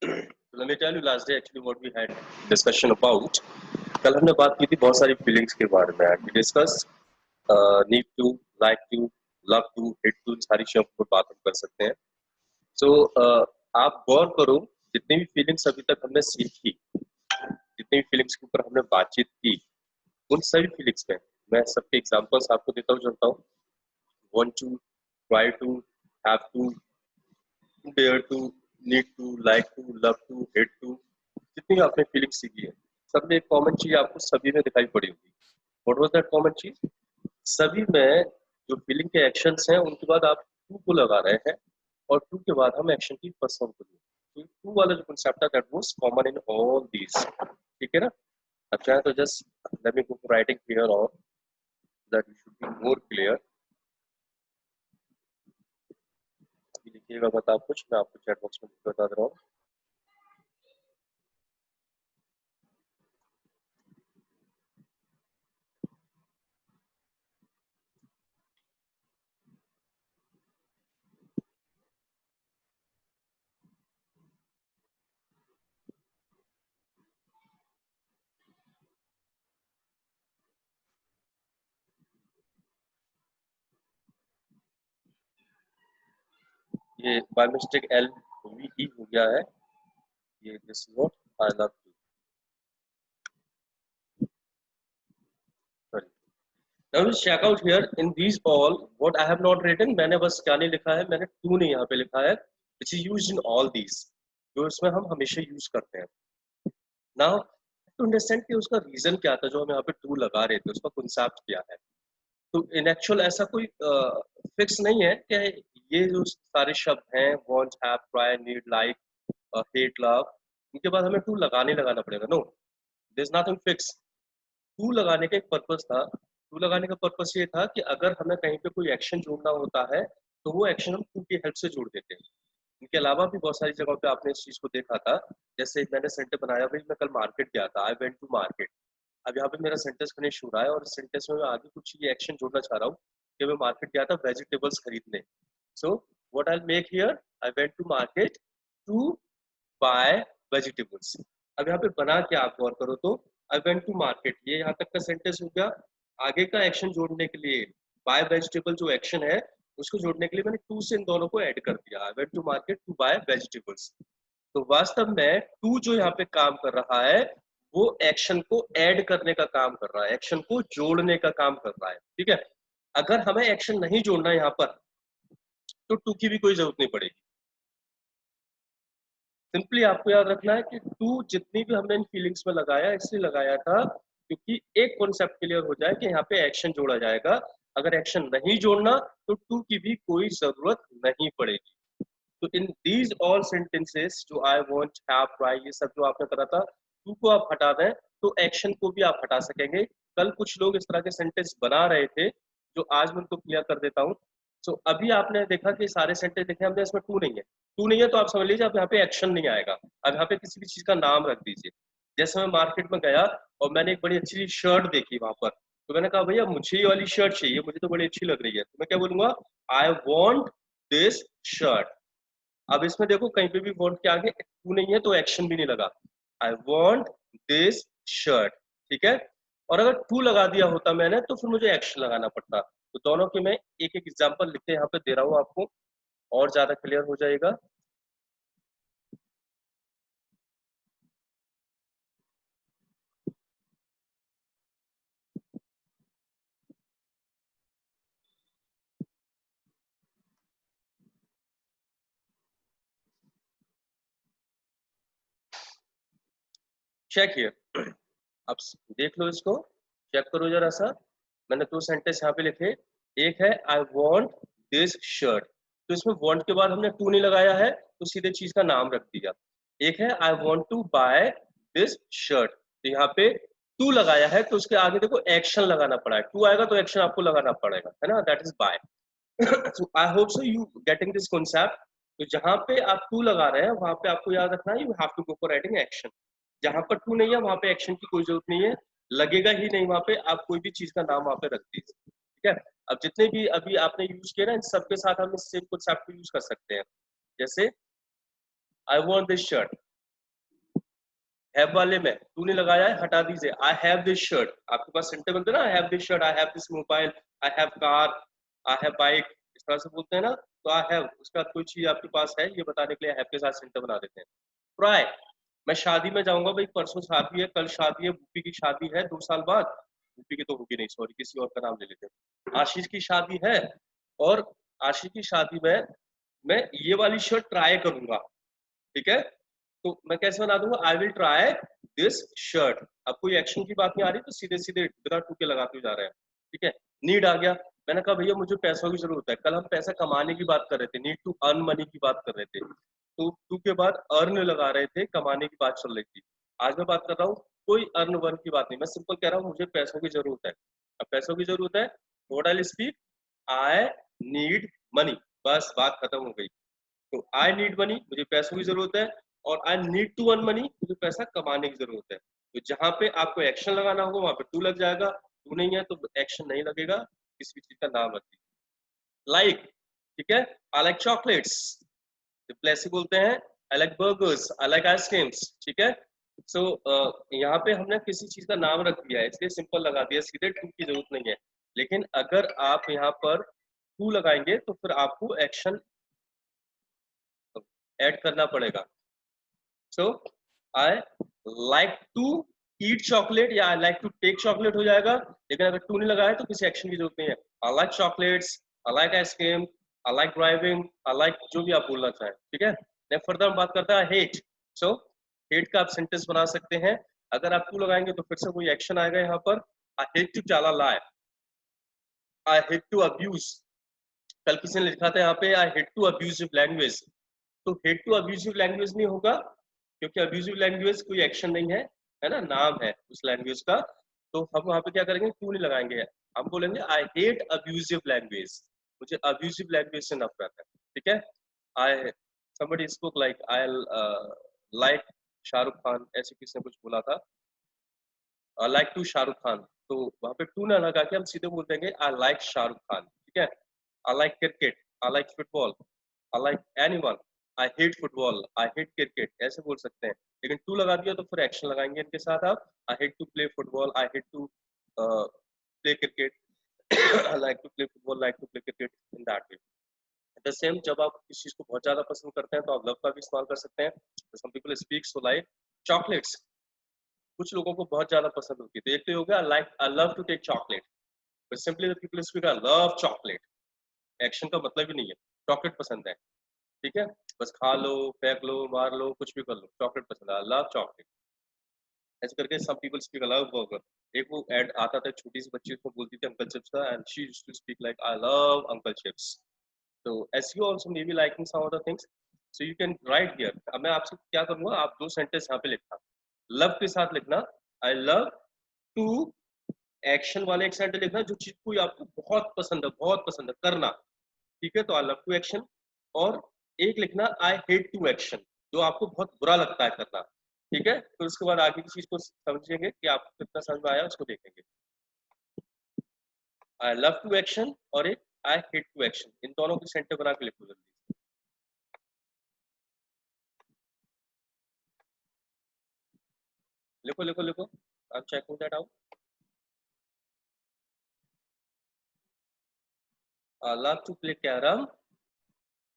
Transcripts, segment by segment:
Let me tell you last day actually what we had discussion about. कल हमने बात की थी बहुत सारी फीलिंग्स के बारे में. We discussed need to, like to, love to, hate to, सारी शब्द पर बात हम कर सकते हैं. So आप गौर करो जितनी भी फीलिंग्स अभी तक हमने सीखी, जितनी भी फीलिंग्स के ऊपर हमने बातचीत की, उन सभी फीलिंग्स में मैं सबके एग्जांपल्स आपको देता हूँ, चलता हूँ. Want to, try to, have to, dare to, need to, like to, love to, hate to, जितनी आपने फीलिंग्स सीखी है, सब में एक कॉमन चीज आपको सभी में दिखाई पड़ी होगी. व्हाट वाज दैट कॉमन चीज? सभी में जो फीलिंग के एक्शंस हैं उनके बाद आप टू को लगा रहे हैं और टू के बाद हम एक्शन की फर्स्ट फॉर्म को दिए. तो टू वाला जो कांसेप्ट है that was common in all these. ठीक है ना? अब चाहे तो just let me go for writing here on that you should be more clear. लिखिएगा बता कुछ, मैं आपको चैट बॉक्स में बता दे रहा हूँ. ये by mistake L V E हो गया है. ये this is what I love you. Sorry. Now we check out here in these all what I have not written. मैंने बस क्या नहीं लिखा है, मैंने टू नहीं यहाँ पे लिखा है, which is used in all these, जो इसमें हम हमेशा यूज करते हैं. Now to understand कि उसका रीजन क्या था जो हम यहाँ पे टू लगा रहे थे, उसका कॉन्सेप्ट क्या है. तो इन एक्चुअल ऐसा कोई फिक्स नहीं है कि ये जो सारे शब्द हैं want, have, try, need, like, hate, love, इनके बाद हमें टू लगाना पड़ेगा. No, there is nothing fixed. To लगाने का एक पर्पस था. टू लगाने का पर्पस ये था कि अगर हमें कहीं पे कोई एक्शन जोड़ना होता है तो वो एक्शन हम टू की हेल्प से जोड़ देते हैं. इनके अलावा भी बहुत सारी जगहों पे आपने इस चीज को देखा था. जैसे मैंने सेंटेंस बनाया, भाई मैं कल मार्केट गया था, आई वेंट टू मार्केट. अब यहाँ पे मेरा सेंटेंस फिनिश हो रहा है और इस सेंटेंस में मैं आगे कुछ ये एक्शन जोड़ना चाह रहा हूँ कि मैं मार्केट गया था वेजिटेबल्स खरीदने. So what I make here, I went to market to buy vegetables. अब यहाँ पे बना क्या, आप गौर करो तो आई वेंट टू मार्केट, ये यहाँ तक का सेंटेंस हो गया. आगे का एक्शन जोड़ने के लिए बाय वेजिटेबल जो एक्शन है उसको जोड़ने के लिए मैंने टू से इन दोनों को ऐड कर दिया. I went to market to buy vegetables. तो वास्तव में टू जो यहाँ पे काम कर रहा है वो एक्शन को ऐड करने का काम कर रहा है, एक्शन को जोड़ने का काम कर रहा है. ठीक है? अगर हमें एक्शन नहीं जोड़ना यहाँ पर तो टू की भी कोई जरूरत नहीं पड़ेगी. सिंपली आपको याद रखना है कि टू जितनी भी हमने इन फीलिंग्स में लगाया इसलिए लगाया था क्योंकि एक कॉन्सेप्ट क्लियर हो जाए कि यहाँ पे एक्शन जोड़ा जाएगा. अगर एक्शन नहीं जोड़ना तो टू की भी कोई जरूरत नहीं पड़ेगी. तो इन दीज ऑल सेंटेंसेस जो आई वांट, हैव, ट्राई, ये सब जो आपने करा था, टू को आप हटा दें तो एक्शन को भी आप हटा सकेंगे. कल कुछ लोग इस तरह के सेंटेंस बना रहे थे जो आज मैं उनको क्लियर कर देता हूँ. सो अभी आपने देखा कि सारे सेंटेंस देखे हमने, इसमें टू नहीं है. टू नहीं है तो आप समझ लीजिए अब यहाँ पे एक्शन नहीं आएगा. अब यहाँ पे किसी भी चीज का नाम रख दीजिए. जैसे मैं मार्केट में गया और मैंने एक बड़ी अच्छी शर्ट देखी वहां पर, तो मैंने कहा भैया मुझे ये वाली शर्ट चाहिए, मुझे तो बड़ी अच्छी लग रही है. तो मैं क्या बोलूंगा, आई वॉन्ट दिस शर्ट. अब इसमें देखो कहीं पे भी वॉन्ट के आगे टू नहीं है तो एक्शन भी नहीं लगा. I want this shirt. ठीक है? और अगर टू लगा दिया होता मैंने तो फिर मुझे एक्शन लगाना पड़ता. तो दोनों के मैं एक एक एग्जांपल लिख के यहाँ पे दे रहा हूँ आपको, और ज्यादा क्लियर हो जाएगा. Check here. अब देख लो इसको, चेक करो जरा सा. मैंने दो सेंटेंस यहाँ पे लिखे. एक है आई वॉन्ट दिस शर्ट, तो इसमें वॉन्ट के बाद हमने टू नहीं लगाया है तो सीधे चीज का नाम रख दिया. एक है I want to buy this shirt, तो यहाँ पे टू लगाया है तो उसके आगे देखो एक्शन लगाना पड़ा है. टू आएगा तो एक्शन आपको लगाना पड़ेगा, है ना? That is by. So I hope so you getting this concept. तो जहां पे आप टू लगा रहे हैं वहां पे आपको याद रखना है you have to go for writing action. जहां पर टू नहीं है वहां पे एक्शन की कोई जरूरत नहीं है, लगेगा ही नहीं वहां पे. आप कोई भी चीज का नाम वहां पे रख दीजिए. ठीक है? अब जितने भी अभी आपने यूज किए ना इन सबके साथ हम इस सेम कॉन्सेप्ट को यूज कर सकते हैं. जैसे I want this shirt, have वाले में टू नहीं लगाया है, हटा दीजिए। आई हैव दिस शर्ट, आपके पास सेंटेंस बनते हैं ना, I have this shirt, I have this mobile, I have car, I have bike, इस तरह से बोलते हैं ना। तो आई हैव, उसका कोई चीज आपके पास है, ये बताने के लिए हैव के साथ सेंटेंस बना देते हैं। ट्राई, मैं शादी में जाऊंगा भाई, परसों शादी है, कल शादी है, बूपी की शादी है 2 साल बाद, बूपी की तो होगी नहीं, सॉरी, किसी और का नाम ले लेते हैं। आशीष की शादी है, और आशीष की शादी में मैं ये वाली शर्ट ट्राई करूंगा, ठीक है। तो मैं कैसे बना दूंगा, I will try this shirt. अब कोई एक्शन की बात नहीं आ रही, तो सीधे सीधे बिना टू के लगाते जा रहे हैं, ठीक है। नीड आ गया, मैंने कहा भैया मुझे पैसों की जरूरत है, कल हम पैसा कमाने की बात कर रहे थे, नीड टू अर्न मनी की बात कर रहे थे, तो टू के बाद अर्न लगा रहे थे, कमाने की बात चल रही थी। आज मैं बात कर रहा हूँ कोई अर्न वर्न की बात नहीं, मैं सिंपल कह रहा हूँ मुझे पैसों की जरूरत है। अब पैसों की जरूरत है, what I speak, I need money, बस बात खत्म हो गई। तो आई नीड मनी, मुझे पैसों की जरूरत है, और I need to earn money, मुझे पैसा कमाने की जरूरत है। तो जहां पे आपको एक्शन लगाना होगा वहां पे टू लग जाएगा, टू नहीं है तो एक्शन नहीं लगेगा, किसी भी चीज का नाम रखिए। लाइक, ठीक है, आई लाइक चॉकलेट्स, ऐसे बोलते हैं, I like burgers, I like ice creams, ठीक है। सो यहाँ पे हमने किसी चीज का नाम रख दिया है, इसलिए सिंपल लगा दिया, सीधे टू की जरूरत नहीं है। लेकिन अगर आप यहाँ पर टू लगाएंगे तो फिर आपको एक्शन ऐड करना पड़ेगा। So I like to eat chocolate या I like to take chocolate हो जाएगा, लेकिन अगर टू नहीं लगाया तो किसी एक्शन की जरूरत नहीं है। I like chocolates, I like ice cream, I like driving, I like जो भी आप बोलना चाहें, ठीक है। नेक्स्ट फर्दर हम बात करते हैं हेट। सो हेट का आप सेंटेंस बना सकते हैं, अगर आप टू लगाएंगे तो फिर से कोई एक्शन आएगा यहाँ पर। I hate to tell a lie, I hate to abuse, कल किसी ने लिखा था यहाँ पे I hate to abusive language, तो हेट टू अब्यूजिव लैंग्वेज नहीं होगा, क्योंकि अब्यूजिव लैंग्वेज कोई एक्शन नहीं है ना, नाम है उस लैंग्वेज का। तो हम वहां पे क्या करेंगे, टू नहीं लगाएंगे, हम बोलेंगे आई हेट अब्यूजिव लैंग्वेज, मुझे अब्यूजिव लैंग्वेज से नफरत है, ठीक है। आई somebody spoke like I like Shahrukh Khan, ऐसे किसी ने कुछ बोला था, लाइक टू शाहरुख खान, तो वहां पे टू ना लगा के हम सीधे बोल देंगे आई लाइक शाहरुख खान, ठीक है। I like cricket, I like football, I like anyone, I hate football, I hate cricket, ऐसे बोल सकते हैं। लेकिन टू लगा दिया तो फिर एक्शन लगाएंगे इनके साथ आप, I hate to play football, I hate to play cricket, I like to play football, like to play cricket, in that way. The same, जब आप किसी चीज को बहुत ज्यादा पसंद करते हैं तो आप लव का भी इस्तेमाल कर सकते हैं। Some people speak so like chocolates, कुछ लोगों को बहुत ज्यादा पसंद होती है, तो एक तो हो गया like I love to take chocolate, but simply the people speak I love chocolate, action का मतलब ही नहीं है, चॉकलेट पसंद है, ठीक है। बस खा लो, फेंक लो, मार लो, कुछ भी कर लो, चॉकलेट पसंद है, आई लव चॉकलेट, ऐसे करके सब people speak I love burger. एक वो एड आता था, छोटी सी बच्ची उसको बोलती थी अंकल चिप्स का, and she used to speak like I love uncle chips. तो as you also may be liking some other things, so you can write here। अब मैं आपसे क्या करूंगा, आप दो सेंटेंस यहाँ पे लिखना, लव के साथ लिखना, आई लव टू, एक्शन वाले एक सेंटेंस लिखना, जो चीज कोई आपको बहुत पसंद है करना, ठीक है, तो आई लव टू एक्शन। और एक लिखना आई हेट टू एक्शन, जो आपको बहुत बुरा लगता है करना, ठीक है। तो उसके बाद आगे की चीज को समझेंगे कि आपको कितना समझ में आया, उसको देखेंगे। आई लव टू एक्शन और एक आई हेट टू एक्शन, इन दोनों की सेंटेंस बना के लिखो जल्दी। लिखो लिखो लिखो, I'm checking that out। I love to play carom,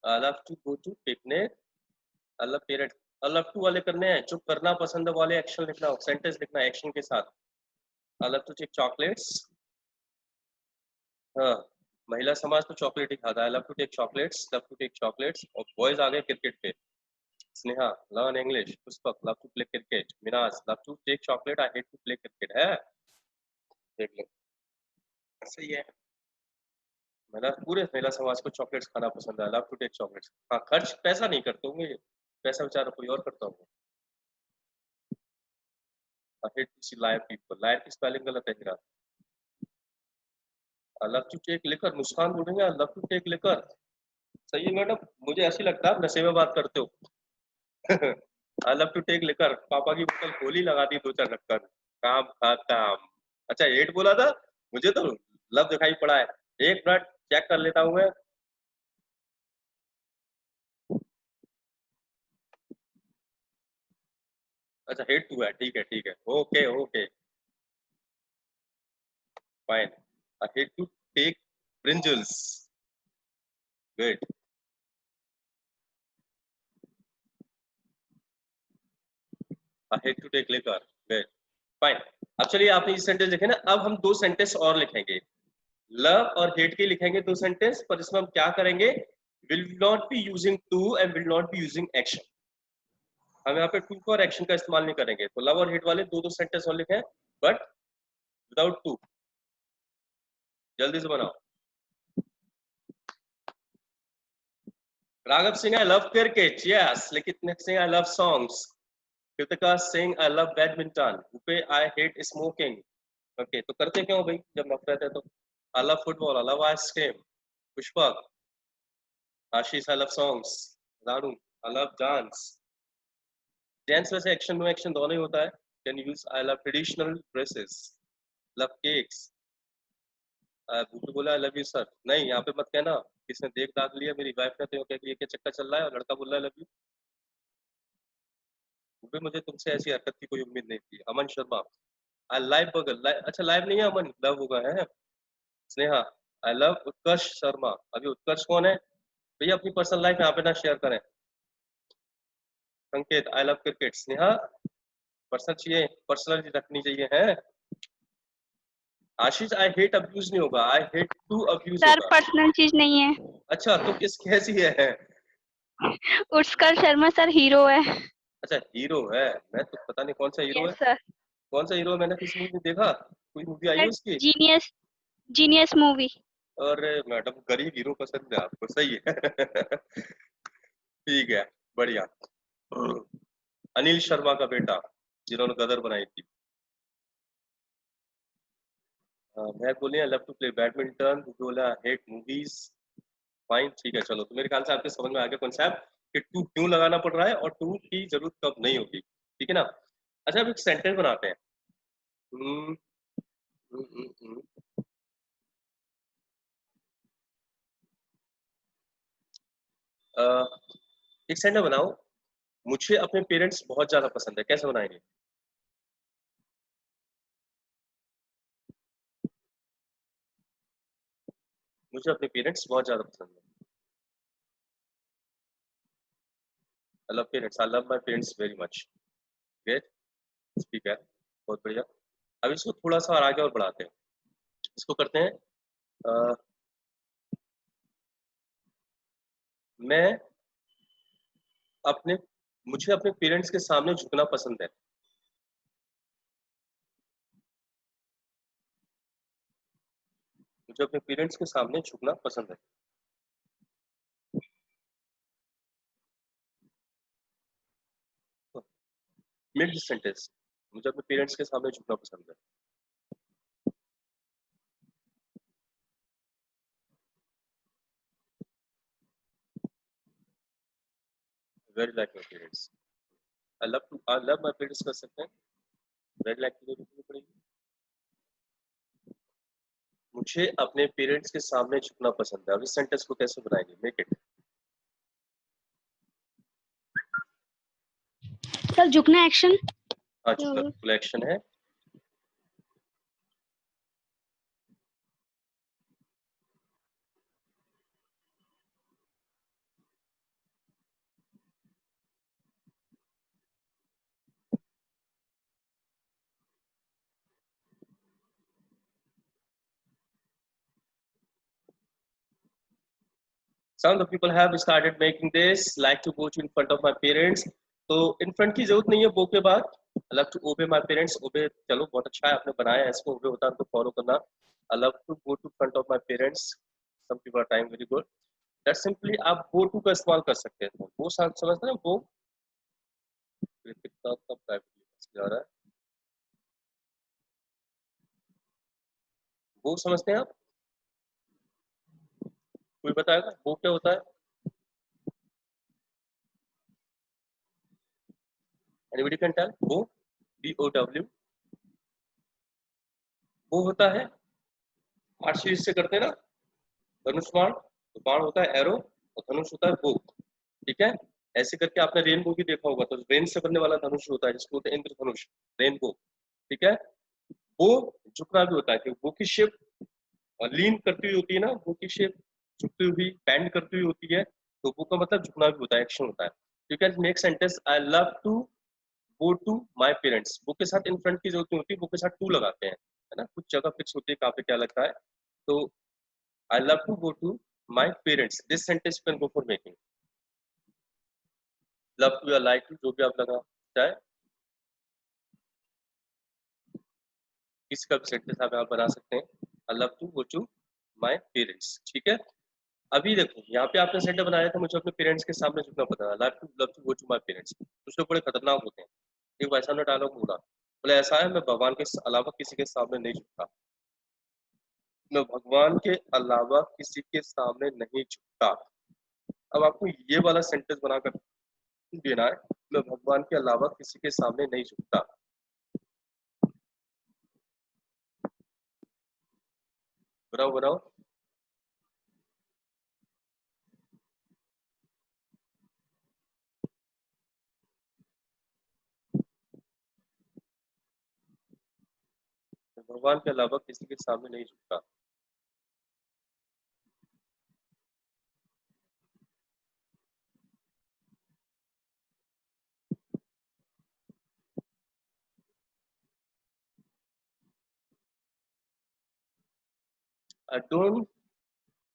I love to go to picnic, I love parrot। I love to वाले करने हैं, जो करना पसंद है वाले एक्शन लिखना, सेंटेंस लिखना एक्शन के साथ। I love to take chocolates, हाँ, महिला समाज तो चॉकलेट ही खाता है। I love to take chocolates, love to take chocolates। और बॉयज आ गए क्रिकेट पे, Sneha learn English, Pushpak love to play cricket, Minaj love to take chocolate, I hate to play cricket, है, देख लो, सही है। महिला, पूरे महिला समाज को चॉकलेट्स खाना पसंद है, लव टू टेक चॉकलेट्स। हाँ, खर्च पैसा नहीं करते होंगे, पैसा बेचारा कोई और करता होगा। I hate to see liar people, liar की स्पेलिंग गलत है मेरा। I love to take liquor, Muskan बोलेंगे I love to take liquor, सही है मैडम, मुझे ऐसी लगता है आप नशे में बात करते हो। I love to take liquor, पापा की बोतल खोली, लगा दी 2-4 ढक्कन, काम खत्म। अच्छा, एट बोला था, मुझे तो लव दिखाई पड़ा है। एक मिनट चेक कर लेता हूँ मैं। अच्छा हेड टू है, ठीक है, okay okay fine. I had to take brinjals, good. I had to take liquor, good, fine. अब चलिए आपने ये सेंटेंस लिखे ना, अब हम दो सेंटेंस और लिखेंगे। लव और हेट के लिखेंगे दो सेंटेंस, पर इसमें हम क्या करेंगे, will not be using to and will not be using action. हम यहाँ पे टू और एक्शन का इस्तेमाल नहीं करेंगे। तो लव और हेट वाले दो दो सेंटेंस और लिखे, बट विदाउट टू। जल्दी से बनाओ। Raghav Singh I love cricket, yes. लेकिन Singh I love songs. Kritika Singh I love badminton. Rupe I hate smoking. Okay, तो करते क्यों भाई जब नफरत है तो। I love football, I love ice cream. Pushpak, Ashish I love songs. Ranu I love dance. Dance वैसे एक्शन नो एक्शन दोनों ही होता है। Can use I love traditional dresses, love cakes. Bhupi बोला आई लव यू सर, नहीं यहाँ पे मत कहना किसने देख दाग लिया मेरी वाइफ ने, तो कह ये क्या चक्कर चल रहा है, और लड़का बोल रहा है लव यू। भूपी मुझे तुमसे ऐसी हरकत की कोई उम्मीद नहीं थी। अमन शर्मा आई लाइव बगल, अच्छा लाइव नहीं है अमन, लव होगा है। स्नेहा आई लव उत्कर्ष शर्मा। अभी उत्कर्ष कौन है भैया, अपनी पर्सनल लाइफ यहाँ पे ना शेयर करें। Sanket I love cricket. Sneha personal चाहिए, पर्सनल रखनी चाहिए है। आशीष आई हेट अब्यूज नहीं होगा, I hate to abuse sir होगा। पर्सनल चीज नहीं है। अच्छा तो किस कैसी है। उत्कर्ष शर्मा सर हीरो है। अच्छा हीरो है, मैं तो पता नहीं कौन सा हीरो है। Yes sir. कौन सा हीरो है, मैंने किसी मूवी में देखा, कोई मूवी आई है सर उसकी। Genius, genius movie. अरे मैडम गरीब हीरो पसंद है आपको, सही है। ठीक है, बढ़िया। अनिल शर्मा का बेटा जिन्होंने गदर बनाई थी। मैं बोले लव टू प्ले बैडमिंटन, बोला हेट मूवीज। फाइन, ठीक है चलो, तो मेरे ख्याल से आपके समझ में आ गया कॉन्सेप्ट कि टू क्यों लगाना पड़ रहा है और टू की जरूरत कब नहीं होगी, ठीक है ना। अच्छा अब एक सेंटेंस बनाते हैं। हम्म, हम्म, हम्म, हम्म। अ, एक सेंटेंस बनाओ, मुझे अपने पेरेंट्स बहुत ज्यादा पसंद है, कैसे बनाएंगे। मुझे अपने पेरेंट्स बहुत ज्यादा पसंद है। I love parents, I love my parents very much. Great, ठीक है, बहुत बढ़िया। अब इसको थोड़ा सा और आगे और बढ़ाते हैं। इसको करते हैं अ, मैं अपने मुझे अपने पेरेंट्स के सामने झुकना पसंद है। मुझे अपने पेरेंट्स के सामने झुकना पसंद है। मेक दिस सेंटेंस, मुझे अपने पेरेंट्स के सामने झुकना पसंद है। Very like my parents, I love my parents कर सकते हैं। वेरी लाइक की जरूरत नहीं पड़ेगी। मुझे अपने पेरेंट्स के सामने झुकना पसंद है। अब इस सेंटेंस को कैसे बनाएंगे, मेक इट। सर झुकना एक्शन। हाँ झुकना बिल्कुल एक्शन है। Some of the people have started making this, like to go to in front of my parents. तो इन फ्रंट की जरूरत नहीं है बो के बाद। I love to obey my parents, obey चलो बहुत अच्छा है आपने बनाया है इसको, ओबे होता है तो फॉलो करना। I love to go to front of my parents, some people are time very good. That simply आप गो टू का इस्तेमाल कर सकते हैं। तो वो समझते हैं वो कितना कब प्राइवेटली जा रहा है, वो समझते हैं आप, कोई बताएगा वो क्या होता है। एनीबॉडी कैन टेल वो, बी ओ डब्ल्यू, वो होता है आशीष से करते हैं ना, धनुष बाण। तो बाण होता है एरो और धनुष होता है बो, ठीक है। ऐसे करके आपने रेनबो भी देखा होगा, तो रेन से बनने वाला धनुष होता है जिसको बोलते हैं इंद्रधनुष, रेनबो, ठीक है। वो झुकना भी होता है कि वो की शेप लीन करती हुई होती है ना, वो की शेप झुकती हुई बैंड करती हुई होती है, तो वो का मतलब झुकना भी होता है, एक्शन होता है। You can make sentence I love to go to my parents. वो के साथ इन फ्रंट की जरूरत नहीं होती, वो के साथ टू लगाते हैं, है ना, कुछ जगह फिक्स होती है कहाँ पे क्या लगता है। तो I love to go to my parents, this sentence can go for making. Love to या लाइक टू जो भी आप लगा चाहे, किसी का भी सेंटेंस आप यहाँ बना सकते हैं। I love to go to my parents, ठीक है। अभी देखो यहाँ पे आपने सेंटेंस बनाया था, मुझे अपने पेरेंट्स के सामने झुकना पता है, love to go to my parents. कुछ लोग बड़े खतरनाक होते हैं। एक भाई साहब ने डायलॉग बोला, बोले ऐसा है मैं भगवान के अलावा किसी के सामने नहीं झुकता, मैं भगवान के अलावा किसी के सामने नहीं झुकता। अब आपको ये वाला सेंटेंस बनाकर देना है, मैं भगवान के अलावा किसी के सामने नहीं झुकता। बनाओ बनाओ। मैं भगवान के अलावा किसी के सामने नहीं झुकता। I don't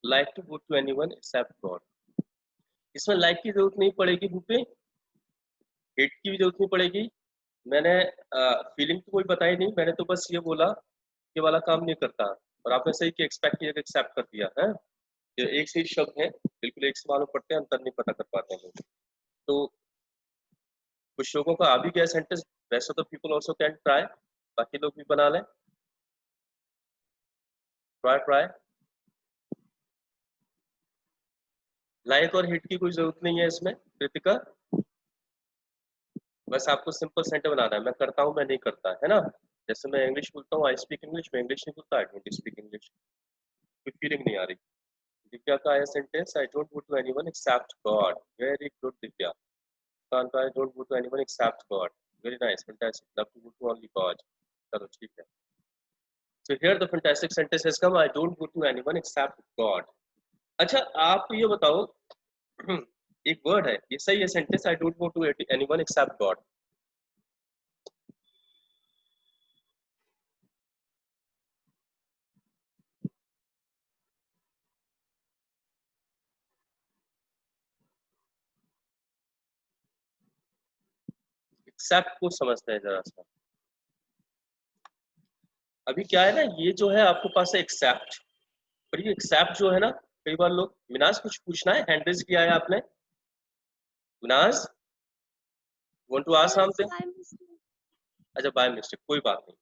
like to go to anyone except God. इसमें लाइक की जरूरत नहीं पड़ेगी बुक पे, हेट की भी जरूरत नहीं पड़ेगी। मैंने फीलिंग तो कोई बताई नहीं, मैंने तो बस ये बोला ये वाला काम नहीं करता, और आपने सही कि एक्सपेक्ट किया, एक्सेप्ट कर दिया है। ये एक से ही शब्द है, बिल्कुल एक से मालूम पड़ते हैं, अंतर नहीं पता कर पाते हैं लोग। तो कुछ लोगों का आ भी गया सेंटेंस, वैसे तो पीपल ऑल्सो कैन ट्राई, बाकी लोग भी बना लें। Try try. लाइक और हिट की कोई जरूरत नहीं है इसमें कृतिका, बस आपको सिंपल सेंटेंस बनाना है, मैं करता हूँ मैं नहीं करता, है ना। जैसे मैं इंग्लिश बोलता हूँ आई स्पीक इंग्लिश, मैं इंग्लिश नहीं बोलता आई डोंट स्पीक इंग्लिश, कोई फीलिंग नहीं आ रही। दिव्या का है sentence, I don't go to anyone except God. Very good Divya. कान का, I don't go to anyone except God. Very nice, fantastic, love to go to only God. चलो ठीक है। So here the fantastic sentence has come, I don't go to anyone except God. अच्छा आप ये बताओ, एक वर्ड है ये सही है sentence, I don't go to anyone except God. Except को समझते हैं जरा सा। अभी क्या है ना, ये जो है आपके पास है एक्सेप्ट, पर ये एक्सेप्ट जो है ना, कई बार लोग, मिनाज कुछ पूछना है, हैंड रेज किया है आपने, Minaj want to ask something. अच्छा बाय मिस्टेक, कोई बात नहीं,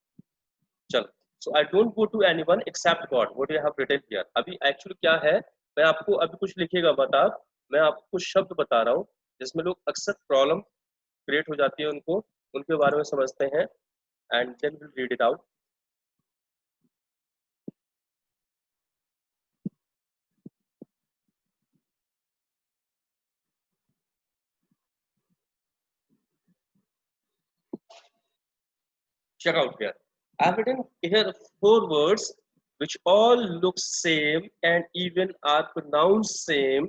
चलो। So I don't go to anyone except God, what you have written here. अभी एक्चुअली क्या है, मैं आपको अभी कुछ लिखेगा मत आप, मैं आपको कुछ शब्द बता रहा हूँ जिसमें लोग अक्सर प्रॉब्लम क्रिएट हो जाती है उनको, उनके बारे में समझते हैं, and then will read it out. Check out here. I've written here four words which all look same and even are pronounced same.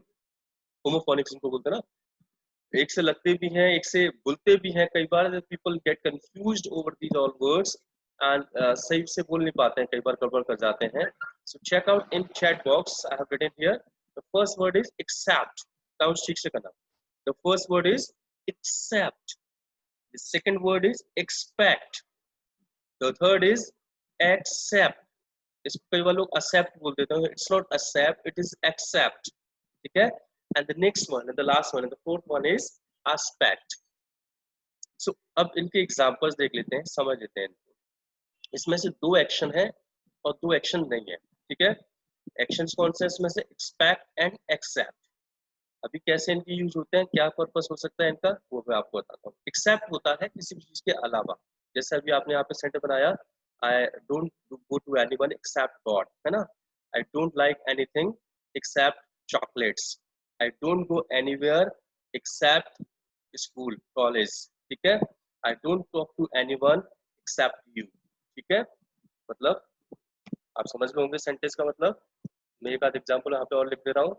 Homophonics इनको बोलते हैं ना, एक से लगते भी हैं एक से बोलते भी हैं, कई बार people get confused over these all words and सही से बोल नहीं पाते हैं, कई बार गड़बड़ कर जाते हैं। So check out in chat box. I have written here. The first word is accept. Sounds ठीक से करना. The first word is accept. The second word is expect. The third is accept. इसको कई बार लोग accept बोल देते हैं, it's not accept, it is accept, ठीक है। And the next one and the last one and the fourth one is aspect. So अब इनके एग्जांपल्स देख लेते हैं, समझ लेते हैं इनको। इसमें से दो एक्शन है और दो एक्शन नहीं है, ठीक है। एक्शंस कौन से हैं इसमें से, एक्सपेक्ट एंड एक्सेप्ट। अभी कैसे इनके यूज होते हैं, क्या पर्पस हो सकता है इनका, वो मैं आपको बताता हूँ। एक्सेप्ट होता है किसी भी चीज के अलावा, जैसे अभी आपने यहाँ पे सेंटेंस बनाया, I don't go to anyone except God, है ना। I don't like anything except chocolates. I don't go anywhere except school college, ठीक है। I don't talk to anyone except you, ठीक है। मतलब आप समझ में होंगे सेंटेंस का मतलब। मैं एक आध एग्जाम्पल यहाँ पे और लिख दे रहा हूँ।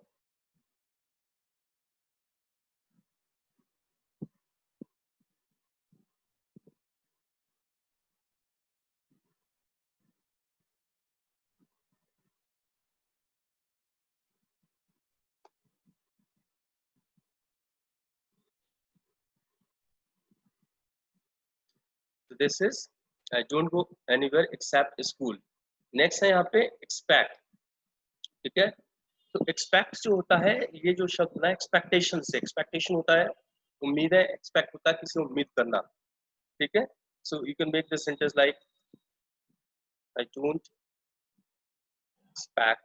तो this is I don't go anywhere except school. Next है यहाँ पे एक्सपेक्ट, ठीक है। तो एक्सपेक्ट जो होता है, ये जो शब्द ना एक्सपेक्टेशन से, एक्सपेक्टेशन होता है उम्मीद है, एक्सपेक्ट होता है किसी उम्मीद करना, ठीक है। So you can make the sentence like I don't expect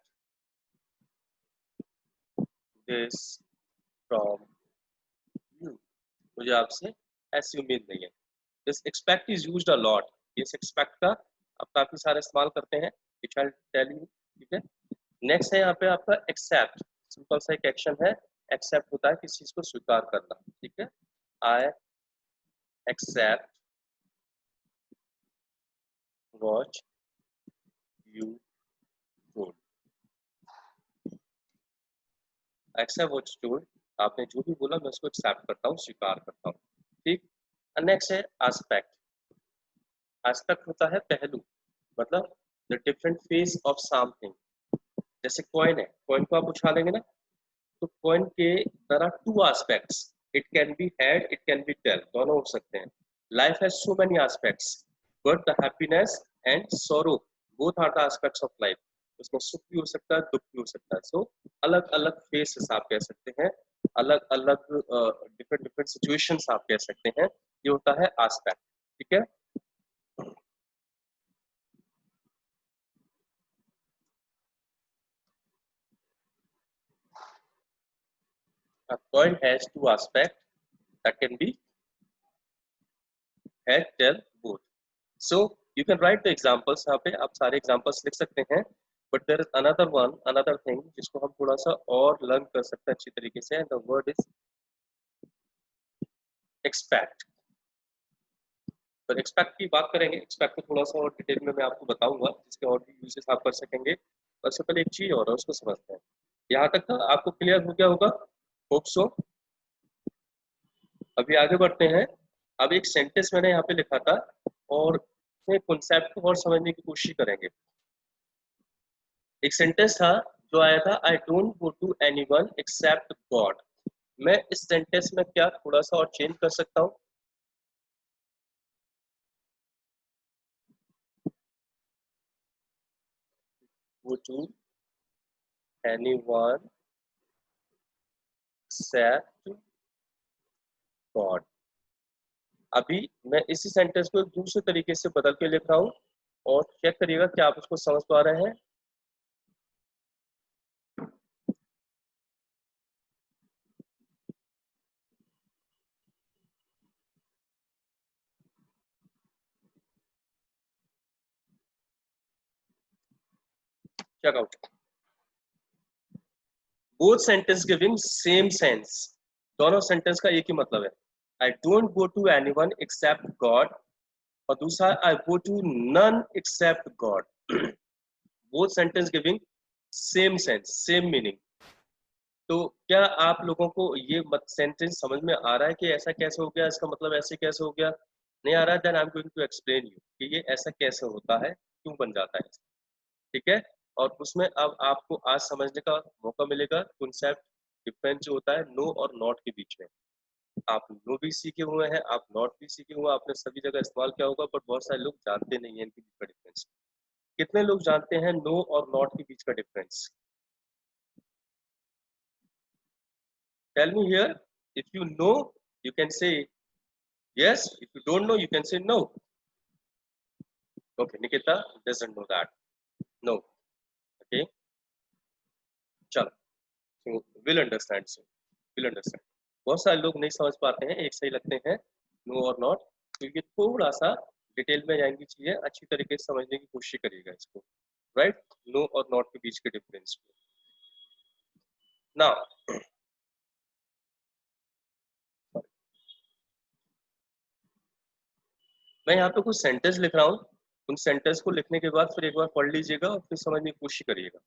this from you, मुझे आपसे ऐसी उम्मीद नहीं है। This expect is used a lot, इस एक्सपेक्ट का आप काफी सारा इस्तेमाल करते हैं, विच आई टेल यू, ठीक है। नेक्स्ट है यहाँ पे आपका एक्सेप्ट, सिंपल सा एक एक्शन है। एक्सेप्ट होता है किसी चीज को स्वीकार करना, ठीक है। I accept what you told, except what you told, आपने जो भी बोला मैं उसको एक्सेप्ट करता हूँ, स्वीकार करता हूँ, ठीक। नेक्स्ट है एस्पेक्ट। एस्पेक्ट होता है पहलू, मतलब the different face of something. जैसे कॉइन है, कॉइन को आप उछालेंगे ना, तो कॉइन के there are two aspects, it can be head, it can be tail, दोनों हो सकते हैं। Life has so many aspects, but the happiness and sorrow both are the aspects of life. उसमें सुख भी हो सकता है, दुख भी हो सकता है। सो अलग अलग फेसेस आप कह सकते हैं, अलग अलग डिफरेंट डिफरेंट सिचुएशंस आप कह सकते हैं, ये होता है एस्पेक्ट, ठीक है। A coin has two aspects that can be head, tail, both. So you can write the examples, यहाँ पे आप सारे examples लिख सकते हैं, but there is another one, another thing जिसको हम थोड़ा सा और learn कर सकते हैं अच्छी तरीके से, and the word is expect। तो expect की बात करेंगे, expect को थोड़ा सा और डिटेल में मैं आपको बताऊंगा, जिसके और भी यूजेस आप कर सकेंगे। उससे पहले एक चीज और है, उसको समझते हैं। यहाँ तक था आपको क्लियर हो गया होगा, होप सो। अभी आगे बढ़ते हैं। अब एक सेंटेंस मैंने यहाँ पे लिखा था, और कॉन्सेप्ट को और समझने की कोशिश करेंगे। एक सेंटेंस था जो आया था, I don't go to anyone except God. मैं इस सेंटेंस में क्या थोड़ा सा और चेंज कर सकता हूँ? Go to anyone except God. अभी मैं इसी सेंटेंस को एक दूसरे तरीके से बदल के लिख रहा हूँ, और चेक करिएगा क्या आप उसको समझ पा रहे हैं। Check out, both sentence giving same sense, दोनों सेंटेंस का एक ही मतलब है। I don't go to anyone except God, और दूसरा I go to none except God. Both sentence giving same sense, same meaning. तो क्या आप लोगों को ये मत सेंटेंस समझ में आ रहा है कि ऐसा कैसे हो गया, इसका मतलब ऐसे कैसे हो गया? नहीं आ रहा है, then I am going to explain you कि ये ऐसा कैसे होता है, क्यों बन जाता है, ठीक है। और उसमें अब आपको आज समझने का मौका मिलेगा कॉन्सेप्ट डिफरेंस जो होता है नो और नॉट के बीच में। आप नो भी सीखे हुए हैं, आप नॉट भी सीखे हुए हैं, आपने सभी जगह इस्तेमाल किया होगा, पर बहुत सारे लोग जानते नहीं है इनके बीच का डिफरेंस। कितने लोग जानते हैं नो और नॉट के बीच का difference? Tell me here, if you know you can say yes, if you don't know you can say no. Okay, Nikita doesn't know that, no, okay, चलो, so will understand, so will understand। बहुत सारे लोग नहीं समझ पाते हैं, एक सही लगते हैं नो और नॉट, तो ये थोड़ा सा डिटेल में जाएंगी चीजें, अच्छी तरीके से समझने की कोशिश करिएगा इसको, राइट। नो और नॉट के बीच के डिफरेंस। नाउ मैं यहाँ पे कुछ सेंटेंस लिख रहा हूँ, उन सेंटेंस को लिखने के बाद फिर एक बार पढ़ लीजिएगा और फिर समझने की कोशिश करिएगा।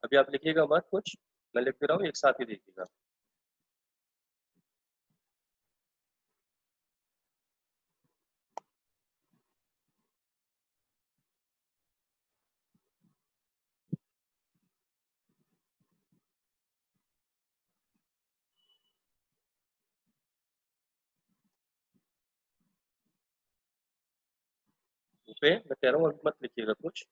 अभी आप लिखिएगा मत कुछ, मैं लिख दे रहा हूँ, एक साथ ही देखिएगा। पे मैं कह रहा हूँ अभी मत लिखिएगा कुछ।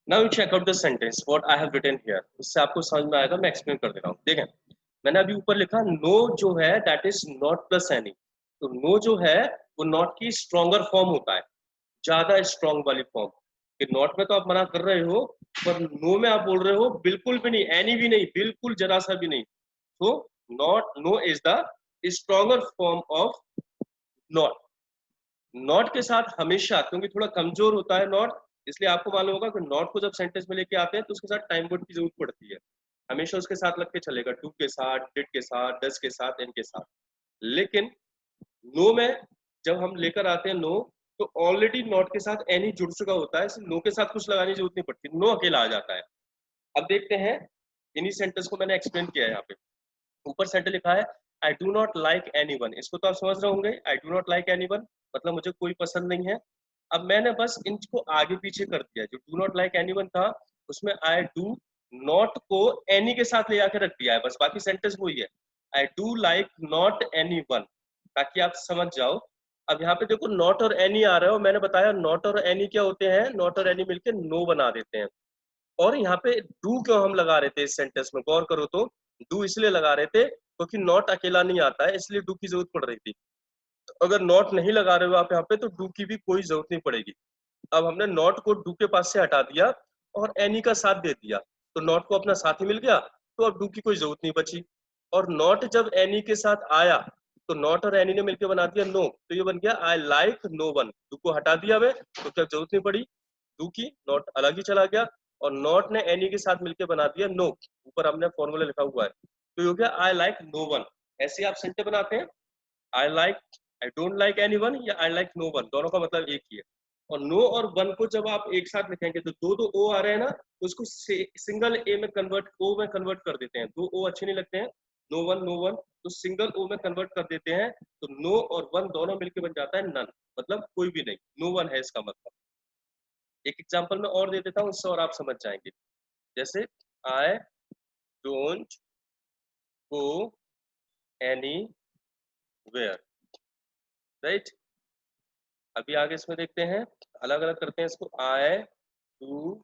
Now you check out the sentence what I have written here, उससे आपको समझ में आएगा। मैं एक्सप्लेन कर दे रहा हूँ। देखें, मैंने अभी ऊपर लिखा नो जो है that is not plus any. तो नो जो है वो नॉट की स्ट्रॉन्गर फॉर्म होता है, ज्यादा स्ट्रॉन्ग वाली फॉर्म। कि नॉट में तो आप मना कर रहे हो, पर नो में आप बोल रहे हो बिल्कुल भी नहीं, एनी भी नहीं, बिल्कुल जरा सा भी नहीं। तो not, no is the stronger form of not. Not के साथ हमेशा, क्योंकि थोड़ा कमजोर होता है नॉट, इसलिए आपको मालूम होगा कि नॉट को जब सेंटेंस में लेके आते हैं तो उसके साथ टाइम वर्ड की जरूरत पड़ती है। हमेशा उसके साथ लग के चलेगा, टू के साथ, डिड के साथ, डज के साथ, इन के साथ। लेकिन नो में जब हम लेकर आते हैं नो, तो ऑलरेडी नॉट के साथ एनी जुड़ चुका होता है, इसलिए नो के साथ कुछ लगाने की जरूरत नहीं पड़ती, नो अकेला आ जाता है। अब देखते हैं, इन्हीं सेंटेंस को मैंने एक्सप्लेन किया है यहाँ पे। ऊपर सेंटेंस लिखा है आई do not like any one. इसको तो आप समझ रहे होंगे, आई do not like any one मतलब मुझे कोई पसंद नहीं है। अब मैंने बस इनको आगे पीछे कर दिया। जो do not like any one था उसमें आई डू नॉट को एनी के साथ ले आकर रख दिया है, बस बाकी सेंटेंस वही है, I do like not any one, ताकि आप समझ जाओ। अब यहाँ पे देखो नॉट और एनी आ रहा है, और मैंने बताया नॉट और एनी क्या होते हैं, नॉट और एनी मिलके नो बना देते हैं। और यहाँ पे डू क्यों हम लगा रहे थे इस सेंटेंस में, गौर करो तो डू इसलिए लगा रहे थे क्योंकि नॉट अकेला नहीं आता है, इसलिए डू की जरूरत पड़ रही थी। तो अगर नॉट नहीं लगा रहे हो आप यहाँ पे तो डू की भी कोई जरूरत नहीं पड़ेगी। अब हमने नॉट को डू के पास से हटा दिया और एनी का साथ दे दिया, तो नॉट को अपना साथी मिल गया, तो अब डू की कोई जरूरत नहीं बची। और नॉट जब एनी के साथ आया तो नॉट और एनी ने मिलकर बना दिया नो, तो ये बन गया I like no one. Do को हटा दिया मैं, तो क्या जरूरत नहीं पड़ी डू की, नॉट अलग ही चला गया। और नॉट ने एनी के साथ मिलकर बना दिया नो, ऊपर हमने फॉर्मूला लिखा हुआ है, तो ये हो गया आई लाइक नो वन। ऐसे आप सेंटेंस बनाते हैं, I like, I don't like any one, या आई लाइक नो वन, दोनों का मतलब एक ही है। और नो और वन को जब आप एक साथ लिखेंगे तो दो दो ओ आ रहे हैं ना, तो उसको सिंगल ए में कन्वर्ट, ओ में कन्वर्ट कर देते हैं। दो ओ अच्छे नहीं लगते हैं, नो वन नो वन, तो सिंगल ओ में कन्वर्ट कर देते हैं, तो नो और वन दोनों मिलकर बन जाता है नन, मतलब कोई भी नहीं, नो वन है इसका मतलब। एक एग्जांपल में और दे देता हूँ, इससे और आप समझ जाएंगे। जैसे I don't go anywhere, right. अभी आगे इसमें देखते हैं, अलग अलग करते हैं इसको। I do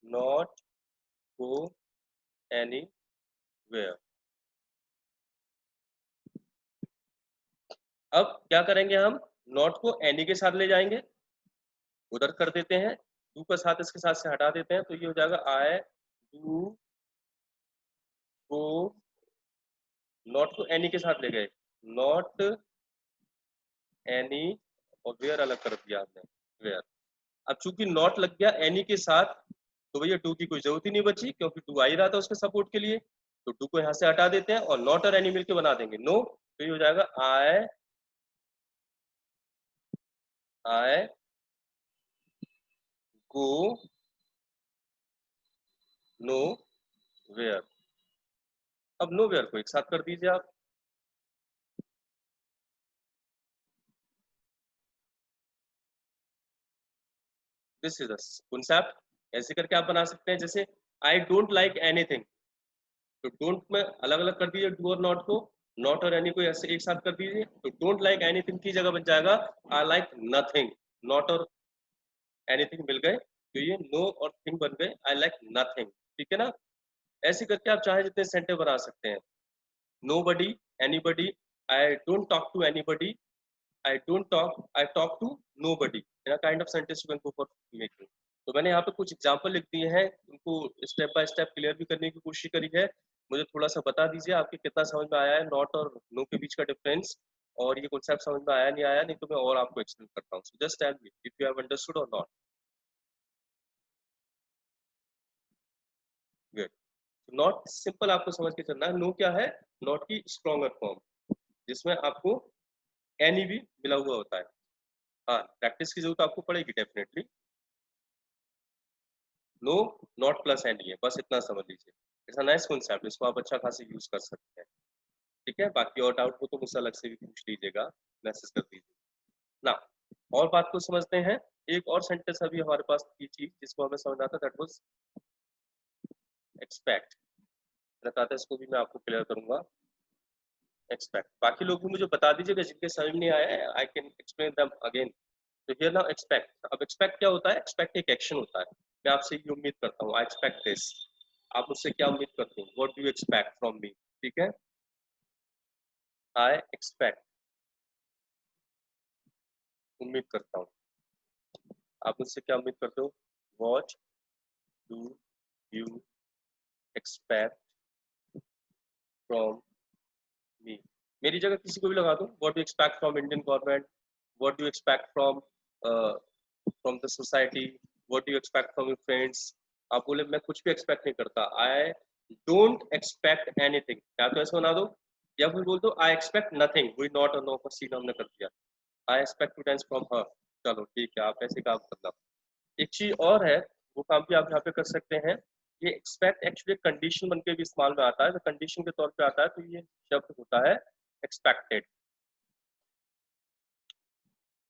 not go anywhere. अब क्या करेंगे हम, नॉट को एनी के साथ ले जाएंगे, उधर कर देते हैं, डू का साथ इसके साथ से हटा देते हैं, तो ये हो जाएगा आई डू गो, नॉट को एनी के साथ ले गए, नॉट एनी, और वेयर अलग कर दिया हमने, वेयर। अब चूंकि नॉट लग गया एनी के साथ, तो भैया डू की कोई जरूरत ही नहीं बची, क्योंकि डू आ ही रहा था उसके सपोर्ट के लिए। तो डू को यहाँ से हटा देते हैं और नॉट और एनी मिलकर बना देंगे नो, तो ये हो जाएगा आई go nowhere। अब nowhere को एक साथ कर दीजिए आप। This is the concept. ऐसे करके आप बना सकते हैं। जैसे आई डोंट लाइक एनीथिंग, तो डोंट में अलग अलग कर दीजिए डू और नॉट को, नॉट और एनी को ऐसे एक साथ कर दीजिए। तो डोंट लाइक एनीथिंग की जगह बन जाएगा आई लाइक नथिंग। नॉट और एनीथिंग मिल गए तो ये नो और थिंग बन गए आई लाइक नथिंग। ठीक है ना। ऐसे करके आप चाहे जितने सेंटेंस बना सकते हैं। nobody, anybody, I don't talk to anybody, I talk to nobody in a kind of sentence you can go for making। तो मैंने यहाँ पे कुछ एग्जांपल लिख दिए हैं, उनको स्टेप बाय स्टेप क्लियर भी करने की कोशिश करी है। मुझे थोड़ा सा बता दीजिए आपके कितना समझ में आया है नॉट और नो के बीच का डिफरेंस, और ये कॉन्सेप्ट समझ में आया नहीं आया, नहीं तो मैं और आपको एक्सप्लेन करता हूँ। So just tell me if you have understood और नॉट। गुड। नॉट सिंपल आपको समझ के चलना है। नो क्या है? नॉट की स्ट्रॉन्गर फॉर्म जिसमें आपको एनी भी मिला हुआ होता है। हाँ, प्रैक्टिस की जरूरत आपको पड़ेगी definitely. No not plus any है, बस इतना समझ लीजिए। इट्स अ नाइस कॉन्सेप्ट, इसको आप अच्छा खासा यूज कर सकते हैं। ठीक है, बाकी और डाउट हो तो मुझसे अलग से भी पूछ लीजिएगा, मैसेज कर दीजिए ना। और बात को समझते हैं। एक और सेंटेंस अभी हमारे पास थी चीज जिसको हमें समझना था, दैट वाज एक्सपेक्ट। बताते इसको भी मैं आपको क्लियर करूंगा। एक्सपेक्ट, बाकी लोग भी मुझे बता दीजिएगा जिनके समझ नहीं आया है, I can explain them again. तो हियर नाउ एक्सपेक्ट। अब एक्सपेक्ट क्या होता है? एक्सपेक्ट एक एक्शन होता है। मैं आपसे ये उम्मीद करता हूँ, आई एक्सपेक्ट दिस। आप मुझसे क्या उम्मीद करते हो? What do you expect from me? ठीक है, आई एक्सपेक्ट, उम्मीद करता हूँ। आप मुझसे क्या उम्मीद करते हो? What do you expect from me. मेरी जगह किसी को भी लगा दो। What do expect from Indian government, what do expect from from the society, what do expect from your friends. आप बोले मैं कुछ भी एक्सपेक्ट नहीं करता, आई डोंट एक्सपेक्ट एनीथिंग, या तो ऐसे बना दो, या फिर बोल दो आई एक्सपेक्ट नथिंग। वही नॉट और नो का सीन हमने कर दिया। I expect to dance from her. चलो ठीक है, आप ऐसे काम करना। एक चीज और है, वो काम भी आप यहाँ पे कर सकते हैं। ये एक्सपेक्ट एक्चुअली कंडीशन बन के भी इस्तेमाल में आता है, तो कंडीशन के तौर पे आता है। तो ये शब्द होता है एक्सपेक्टेड।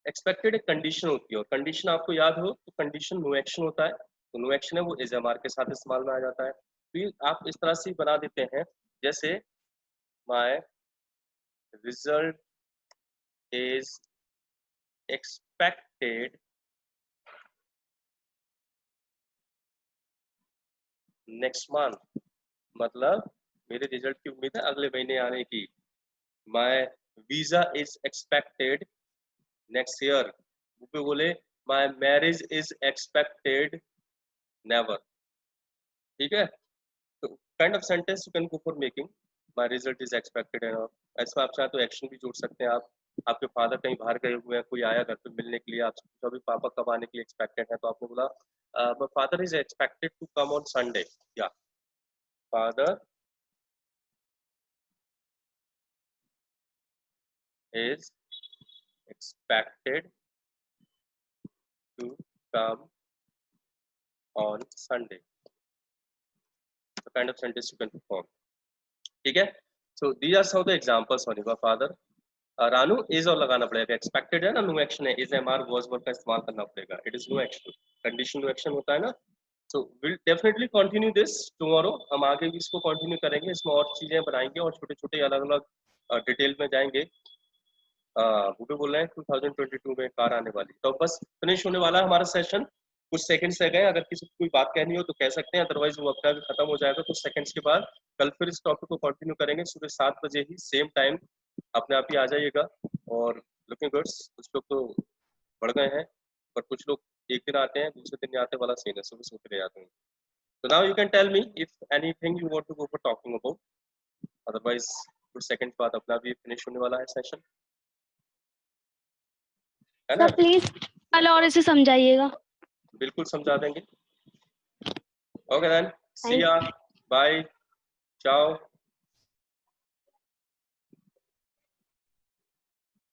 एक्सपेक्टेड एक कंडीशन होती है, और कंडीशन आपको याद हो तो कंडीशन नो एक्शन होता है। तो नो एक्शन है वो इज एम आर के साथ इस्तेमाल में आ जाता है। तो ये आप इस तरह से बना देते हैं, जैसे my result is expected next month. मतलब मेरे रिजल्ट की उम्मीद है अगले महीने आने की। My visa is expected next year. वो बोले my marriage is expected never. ठीक है, तो kind of sentence you can go for making my result is expected and ऐसे आप चाहे तो एक्शन भी जोड़ सकते हैं। आप आपके फादर कहीं बाहर गए हुए हैं, कोई आया घर पे मिलने के लिए, आपसे पूछा अभी पापा कब आने के लिए एक्सपेक्टेड है, तो आपने बोला my father is expected to come on Sunday, या father is expected to come on Sunday. The kind of sentence you can perform. ठीक है, so these are some of the examples for your father. Ranu is और लगाना पड़ेगा, expected है ना, no action है, is MR was verb का इस्तेमाल करना पड़ेगा। it is no action, condition no action होता है ना। so we'll definitely continue this tomorrow। हम आगे भी इसको continue करेंगे, इसमें और चीजें बनाएंगे और छोटे छोटे अलग अलग डिटेल में जाएंगे। वो भी बोल रहे हैं 2022 में कार आने वाली। तो बस फिनिश होने वाला है हमारा सेशन, कुछ सेकंड्स रह गए। अगर किसी को कोई बात कहनी हो तो कह सकते हैं, अदरवाइज वो अपना भी खत्म हो जाएगा कुछ सेकंड्स के बाद। कल फिर इस टॉपिक को कंटिन्यू करेंगे सुबह 7 बजे ही, सेम टाइम अपने आप ही आ जाइएगा। और लुकिंग गुड्स, कुछ लोग तो बढ़ गए हैं, पर कुछ लोग एक दिन आते हैं दूसरे दिन नहीं आते वाला सीन है, सुबह सोते रह जाते हैं। तो now you can tell me if anything you want to go for talking about, otherwise कुछ सेकंड बाद अपना भी फिनिश होने वाला है सेशन, है ना। सर प्लीज कल और इसे समझाइएगा। बिल्कुल समझा देंगे। ओके देन, सी थैंक या, बाय, चाओ।